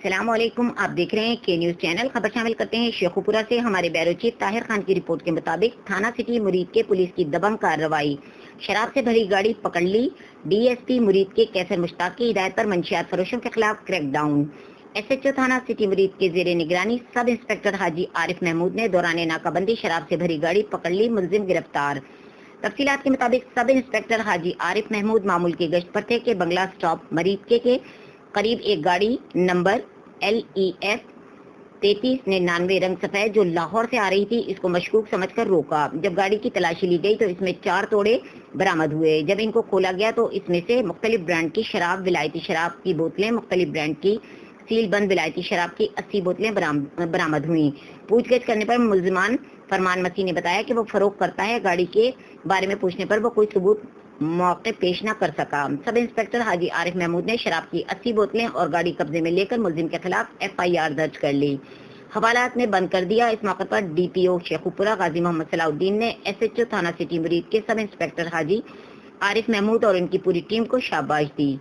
السلام علیکم، آپ دیکھ رہے ہیں کے نیوز چینل۔ خبر شامل کرتے ہیں شیخوپورہ سے۔ ہمارے بیورو چیف طاہر خان کی رپورٹ کے مطابق تھانہ سٹی مرید کے پولیس کی دبنگ کارروائی، شراب سے بھری گاڑی پکڑ لی۔ ڈی ایس پی مرید کے کیسر مشتاق کی ہدایت پر منشیات فروشوں کے خلاف crackdown. S H O تھانہ سٹی مرید کے زیر نگرانی سب انسپکٹر حاجی عارف محمود نے دوران ناکہ بندی شراب سے بھری گاڑی پکڑ لی، ملزم گرفتار۔ تفصیلات کے مطابق سب انسپکٹر حاجی عارف محمود معمول کی گشت پر تھے کہ بنگلہ سٹاپ مرید کے قریب ایک گاڑی نمبر LEF 3399 رنگ سفید جو لاہور سے آ رہی تھی، اس کو مشکوک سمجھ کر روکا۔ جب گاڑی کی تلاشی لی گئی تو اس میں 4 توڑے برآمد ہوئے۔ جب ان کو کھولا گیا تو اس میں سے مختلف برانڈ کی شراب، ولایتی شراب کی بوتلیں، مختلف برانڈ کی سیل بند ولایتی شراب کی 80 بوتلیں برآمد ہوئیں۔ پوچھ گچھ کرنے پر ملزمان فرمان مسیح نے بتایا کہ وہ فروخت کرتا ہے۔ گاڑی کے بارے میں پوچھنے پر وہ کوئی ثبوت موقع پیش نہ کر سکا۔ سب انسپکٹر حاجی عارف محمود نے شراب کی 80 بوتلیں اور گاڑی قبضے میں لے کر ملزم کے خلاف FIR درج کر لی، حوالات میں بند کر دیا۔ اس موقع پر DPO شیخوپورہ غازی محمد صلاح الدین نے SHO تھانہ سٹی مرید کے سب انسپکٹر حاجی عارف محمود اور ان کی پوری ٹیم کو شاباش دی۔